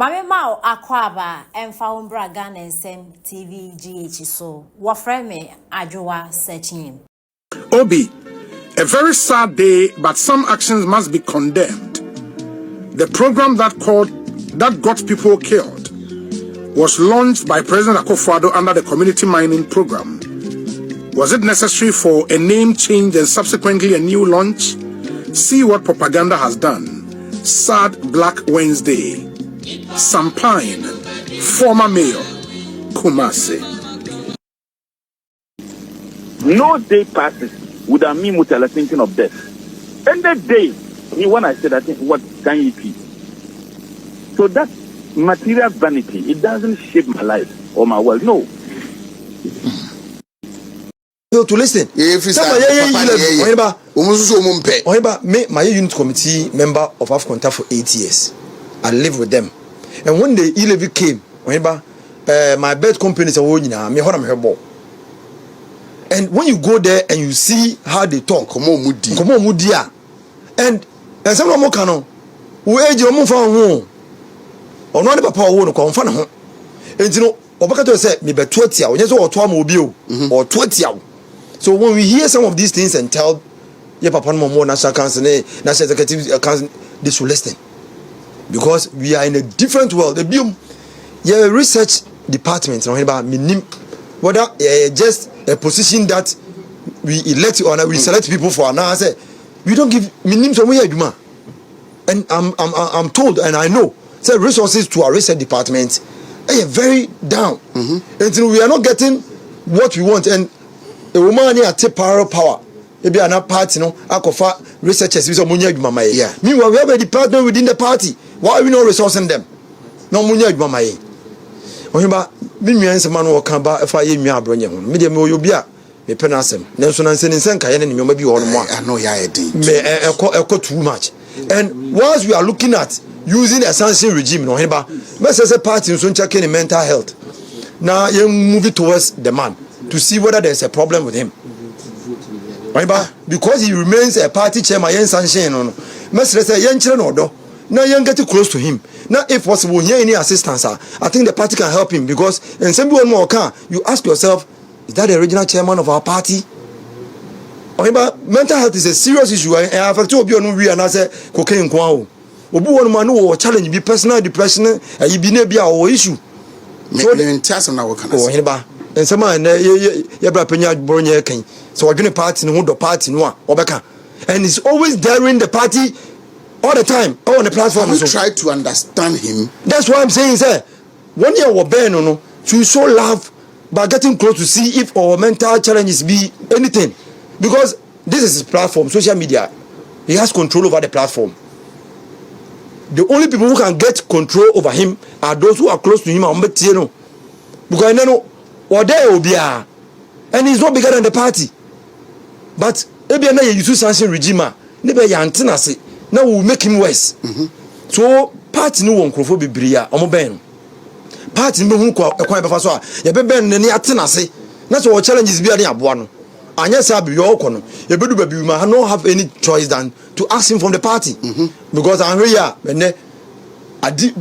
Mame Mao Akwaba Emfa Ghana SM TV GH so wafre me Adwoa searching. Obi, a very sad day, but some actions must be condemned. The program that got people killed was launched by President Akufo-Addo under the community mining program. Was it necessary for a name change and subsequently a new launch? See what propaganda has done. Sad Black Wednesday. Sampine, former mayor, Kumasi. No day passes without me Mutala thinking of death. And that day, when I said, I think, what can you be? So that material vanity, it doesn't shape my life or my world. No. To listen. My unit committee member of Afconta for 8 years. I lived with them. And when the E-levy came, my bed company is a me. And when you go there and you see how they talk, come on, Mudia. And some of them can we age your move on. Or not papa won't come from home. And you know, Obakato said, maybe 20 hours, or 12 mobile, or 20 hours. So when we hear some of these things and tell your papa more national council, national executive council, they should listen. Because we are in a different world. The your research department, whether just a position that we elect or we select people for, now I say we don't give minim some way. And I'm told and I know say resources to our research department are very down. And we are not getting what we want. And a woman here take power. Maybe another party, Akofa researchers. Yeah. Meanwhile, we have a department within the party. Why are we not resourcing them? No money at Mamae. Ohimba, Mimians man will come back if I am your brother. Medium will be a penasem. Nelson and Senka, and you may be on one. I know I did. May echo too much. And whilst we are looking at using a sanction regime, no, let's say party in checking mental health. Now you move it towards the man to see whether there's a problem with him. Because he remains a party chairman, yen sanction on. Let's say yen children order. Now you get close to him. Now, if possible, here any assistance, I think the party can help him because in some people more can you ask yourself, is that the original chairman of our party? Mental health is a serious issue. And I have to be on we and I say cocaine kwao. Obu one man who challenge be personal depression and you be near our issue. So the entire na work and some man yebra penya bronya ken. So we're going to party no do party no obeka. And it's always daring the party all the time, all on the platform. We try to understand him. That's why I'm saying, sir, 1 year we burn no, to show love by getting close to see if our mental challenges be anything. Because this is his platform, social media. He has control over the platform. The only people who can get control over him are those who are close to him. Because you know, or there will be and he's not bigger than the party. But maybe you use sanction regime. Maybe you antenna say. Now we will make him worse. So party no one crofo bibria omo ben. Party no hu kwa befa so a ye be ben ne atena se. Na so challenges bi ade aboa no. Anya sa bi yo no. Ye bedu ba bi ma no have any choice than to ask him from the party. Because I'm here when adi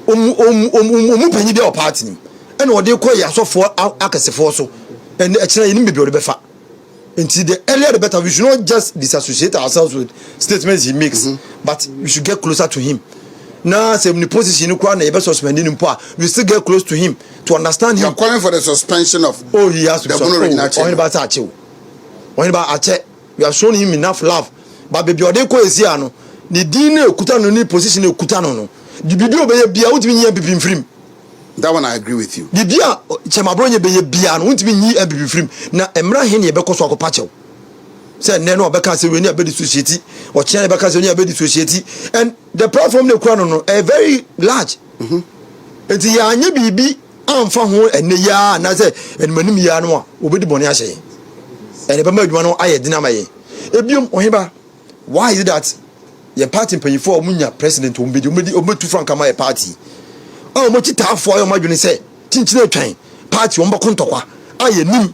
panyi bi o party nim. And o de koy asofo akasefo so. And e kira yin bebi o de befa. Until the earlier the better. We should not just disassociate ourselves with statements he makes, but we should get closer to him. Now, say the position we still get close to him to understand him. You're calling for the suspension of. Oh, he has to be we have shown him enough love, but baby, they call is here no. The dinner kutano ni position kutano no. The video be bia utimi nyi bibim free. That one I agree with you. The bia chemabronye be bia no utimi nyi bibim free. Na emra he ne be koso akopachew. Say no obeka say we ni abedi society or chene beka say we ni abedi society and the platform they kura no a very large. Enti ya anya bibi amfa ho ene ya na say enmanim ya no a obedi bone ahye. Ene be ma adwuma no aye dinamaye. Ebiom oheba why is it that your party mpanyifo omunya president ometu franka ma your party. Oh mo chitafo ayo madwene say chinchine atwan party wo mbako ntokwa aye nim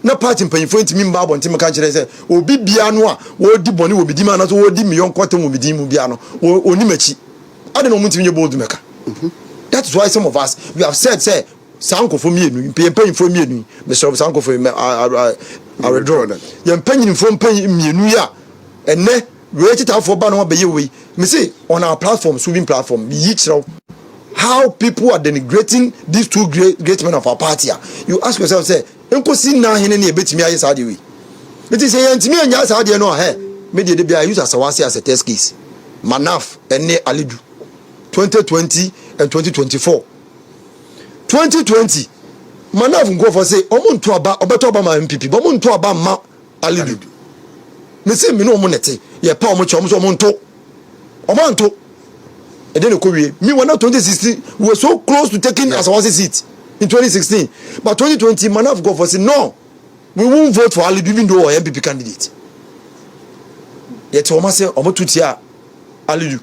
na party mpanyifo ntimi mba abonte meka kire say obi bia no a wo di bone wo bidi ma na so wo di miyon kwata wo bidi mu bia no oni machi ade no mutimi nye bold meka that is why some of us we have said say sanko for me nu pay for me nu Mr. Sanko for me I withdraw yem panyin for mienu ya ene we chita for ba no be we me say on our platform swimming platform yi chiro how people are denigrating these two great men of our party. You ask yourself say enko si na hene ne betimi aye sa de we it is say yentimi anya sa de no he me de bia use asawase as a test case Manaf ene Alidu 2020 and 2024 2020 Manaf go for say omuntu aba obeto aba ma MPP but omuntu aba ma Alidu me say me no mo nete ye pa omo chom so omonto and then me when 2016 we were so close to taking Asawase seat in 2016 but 2020 Manaf go for say no we won't vote for Alidu even though our MPP candidate yet omo say omo tutia Alidu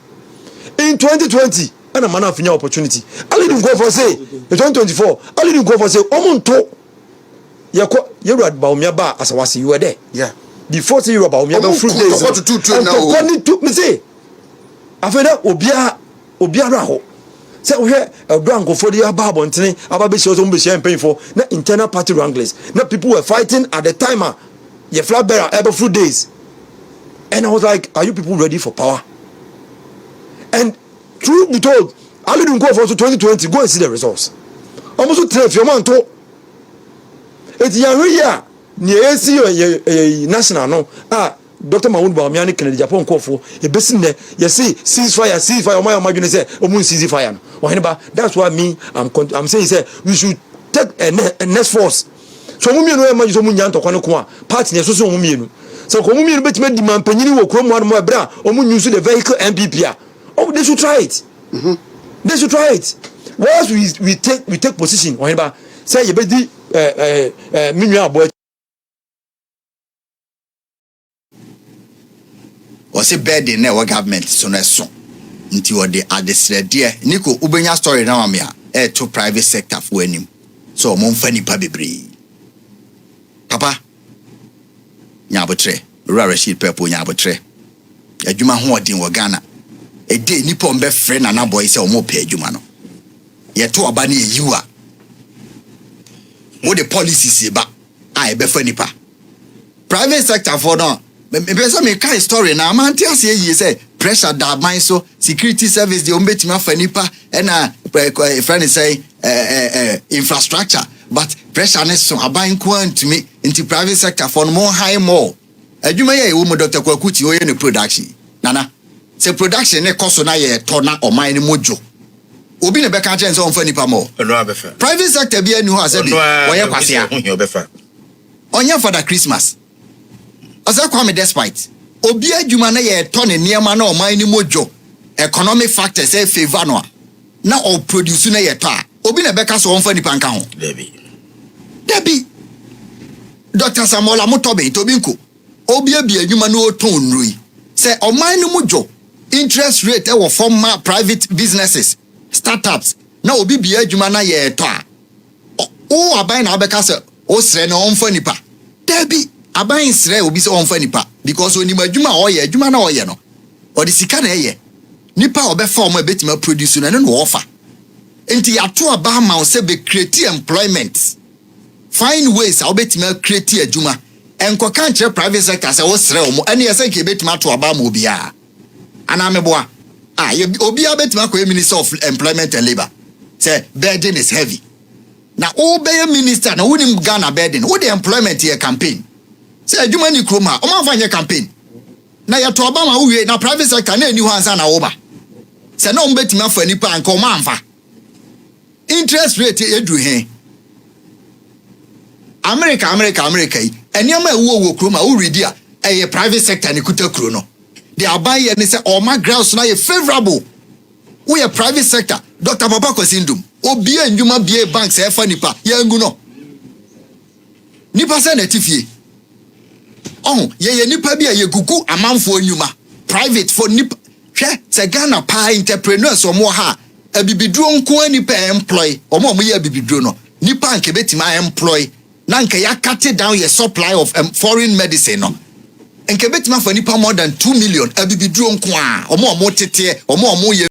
in 2020 and a Manaf nya opportunity Alidu go for say in 2024 Alidu go for say omonto you read about me ba Asawase you were there before say you about me about fruit days and me say afeda obiara ho say we branko for the ababo ntene ababe show so mbe paying for na internal party wranglers na people were fighting at the time ye flag bearer ever fruit days and I was like are you people ready for power and truth be told Alidu go for 2020 go and see the results almost 3 of your man to it's ya ni AC national no Dr. Mahmoud Bawumia Kennedy Japan call for a business. You see, ceasefire. My imagine say, ceasefire. That's why I'm saying say we should take a next force. So we no imagine so munyan to kwano kwa party so mumie so ko mumie bet me demand panyini wo krom wan mo bra use the vehicle MPP. Oh, they should try it. They should try it. Once we take position say you be di minua abo Wasi bed na wa government so na so nti wo de adesrede niko ubenya story na mamia to private sector for anim so mo mfa nipa bebre papa nyabotre Rashid Pepo nyabotre adwuma ho odin wo Ghana e de nipa ombe frɛ na na boy se o mo pɛ adwuma no ye to oba na yiwa wo the policies ba e be fa nipa private sector for no Because me kai story na amanti ase yi say pressure da ban so security service the ombetimi afanipa na friend say infrastructure but pressure ne so aban ko antumi into private sector for more high more adwuma ye wo mo Dr. Kwakuti oye ne production nana say production ne cost na ye to na oman ne mojo obi ne be ka chen so onfanipa mo private sector bi ani ho asabi oye kwasea onya for the Christmas Asa kwa me despite obi adwuma na ye to ne niema na oman ni mojo economic factors say favor no na o produce na ye to obi na beka so onfa nipa nka ho debi Dr. Samola Mutobe Tobinko obi abi adwuma na o ton nrui say oman ni mojo interest rate e wo former private businesses startups na obi bi adwuma na ye to o aban na beka so o sre na onfa nipa debi aban sre obi se onfa nipa because oni madwuma oye adwuma na oye no odi sika na eye nipa obefa o ma betima produce na no offer enti ato aba ma o se be create employment find ways how betima create adwuma enko kan kire private sector se wo sre o mo ene yese ke betima ato aba ma obi a ana meboa obi a betima ko minister of employment and labor say burden is heavy na obe minister na woni Ghana burden wo the employment here campaign say adwuma ni kroma o ma fanye campaign na ya to obama uwie na private sector na eni ho ansa na woba say na o mbetimi afa nipa anka o ma anfa interest rate edu he America yi eniama ewo kroma o ready a eye private sector ni kuta kro no they are buy ni say o ma grounds na ye favorable we a private sector Dr. Papa Kwasindum obi anjuma bie banks e fa nipa ya ngu no nipa say na tifie ye nipa bi ye gugu amanfo nyuma private for nipa hwe se Ghana pa entrepreneurs omo ha abibiduro nko nipa employ omo ye abibiduro no nipa nke betima employ na nke ya cut down your supply of foreign medicine no nke betima for nipa more than 2 million abibiduro nko a omo tete omo ye